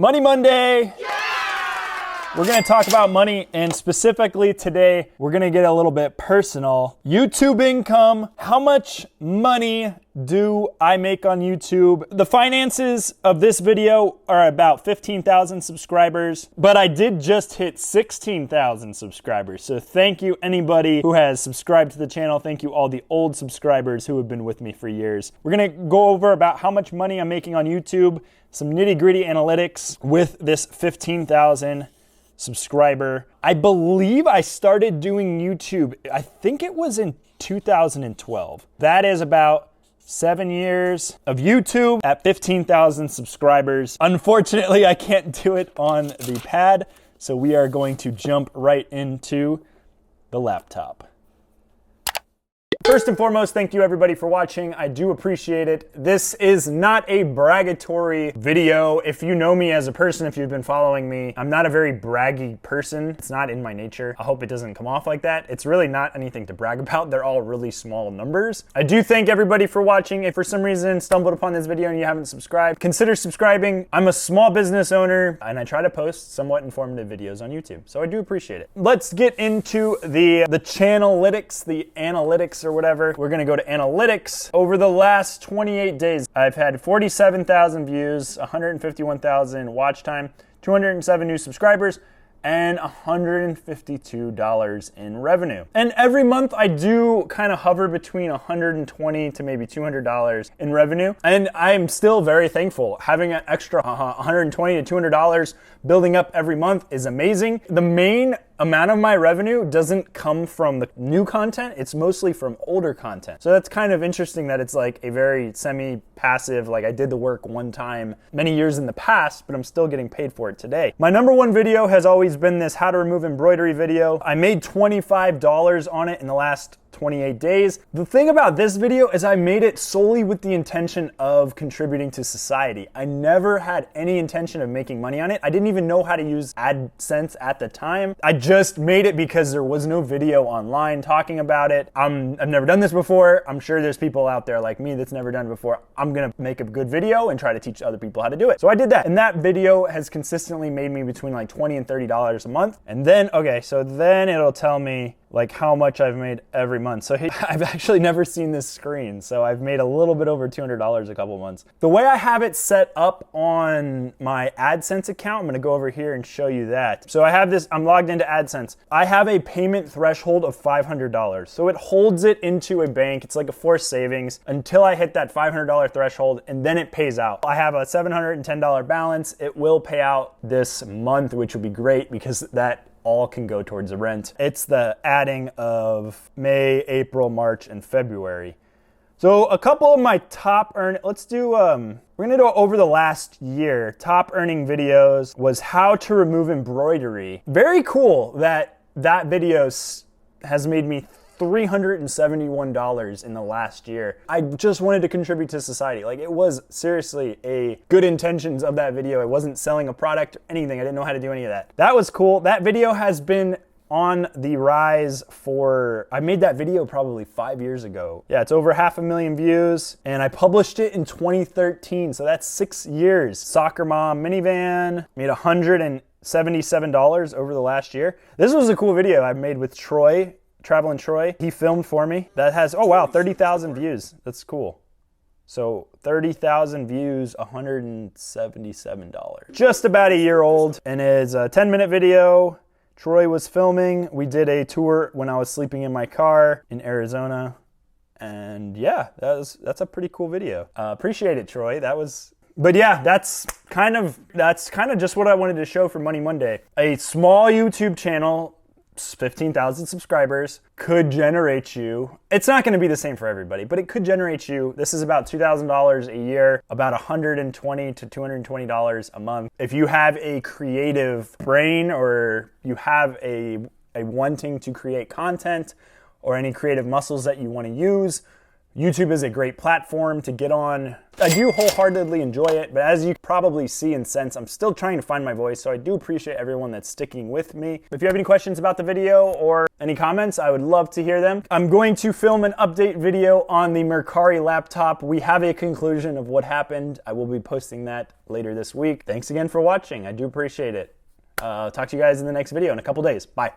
Money Monday! We're gonna talk about money, and specifically today, we're gonna get a little bit personal. YouTube income, how much money do I make on YouTube? The finances of this video are about 15,000 subscribers, but I did just hit 16,000 subscribers. So thank you anybody who has subscribed to the channel. Thank you all the old subscribers who have been with me for years. We're gonna go over about how much money I'm making on YouTube, some nitty-gritty analytics with this 15,000 subscriber. I believe I started doing YouTube, I think it was in 2012. That is about 7 years of YouTube at 15,000 subscribers. Unfortunately, I can't do it on the pad, so we are going to jump right into the laptop. First and foremost, thank you everybody for watching. I do appreciate it. This is not a braggatory video. If you know me as a person, if you've been following me, I'm not a very braggy person. It's not in my nature. I hope it doesn't come off like that. It's really not anything to brag about. They're all really small numbers. I do thank everybody for watching. If for some reason stumbled upon this video and you haven't subscribed, consider subscribing. I'm a small business owner and I try to post somewhat informative videos on YouTube, so I do appreciate it. Let's get into the channelytics, the analytics or whatever. We're gonna go to analytics. Over the last 28 days, I've had 47,000 views, 151,000 watch time, 207 new subscribers, and $152 in revenue. And every month I do kind of hover between $120 to maybe $200 in revenue. And I'm still very thankful. Having an extra $120 to $200 building up every month is amazing. The main amount of my revenue doesn't come from the new content, it's mostly from older content. So that's kind of interesting that it's like a very semi-passive, like I did the work one time many years in the past, but I'm still getting paid for it today. My number one video has always been this how to remove embroidery video. I made $25 on it in the last 28 days. The thing about this video is I made it solely with the intention of contributing to society. I never had any intention of making money on it. I didn't even know how to use AdSense at the time. I just made it because there was no video online talking about it. I've never done this before. I'm sure there's people out there like me that's never done it before. I'm gonna make a good video and try to teach other people how to do it. So I did that. And that video has consistently made me between like $20 and $30 a month. And then, okay, so then it'll tell me like how much I've made every month. So I've actually never seen this screen. So I've made a little bit over $200 a couple months. The way I have it set up on my AdSense account, I'm gonna go over here and show you that. So I have this, I'm logged into AdSense. I have a payment threshold of $500. So it holds it into a bank. It's like a forced savings until I hit that $500 threshold and then it pays out. I have a $710 balance. It will pay out this month, which will be great because that all can go towards the rent. It's the adding of May, April, March, and February. So a couple of my top let's do, we're gonna do over the last year. Top earning videos was how to remove embroidery. Very cool that that video has made me $371 in the last year. I just wanted to contribute to society. Like it was seriously a good intentions of that video. It wasn't selling a product or anything. I didn't know how to do any of that. That was cool. That video has been on the rise I made that video probably 5 years ago. Yeah, it's over 500,000 views and I published it in 2013. So that's 6 years. Soccer Mom Minivan made $177 over the last year. This was a cool video I made with Troy. Traveling Troy, he filmed for me. That has, oh wow, 30,000 views. That's cool. So 30,000 views, $177. Just about a year old and is a 10-minute video. Troy was filming. We did a tour when I was sleeping in my car in Arizona. And yeah, that's a pretty cool video. Appreciate it, Troy. But yeah, that's kind of just what I wanted to show for Money Monday. A small YouTube channel, 15,000 subscribers, could generate you, it's not going to be the same for everybody, but it could generate you, this is about $2,000 a year, about $120 to $220 a month. If you have a creative brain or you have a wanting to create content or any creative muscles that you want to use, YouTube is a great platform to get on. I do wholeheartedly enjoy it, but as you probably see and sense, I'm still trying to find my voice, so I do appreciate everyone that's sticking with me. If you have any questions about the video or any comments, I would love to hear them. I'm going to film an update video on the Mercari laptop. We have a conclusion of what happened. I will be posting that later this week. Thanks again for watching. I do appreciate it. Talk to you guys in the next video in a couple days. Bye.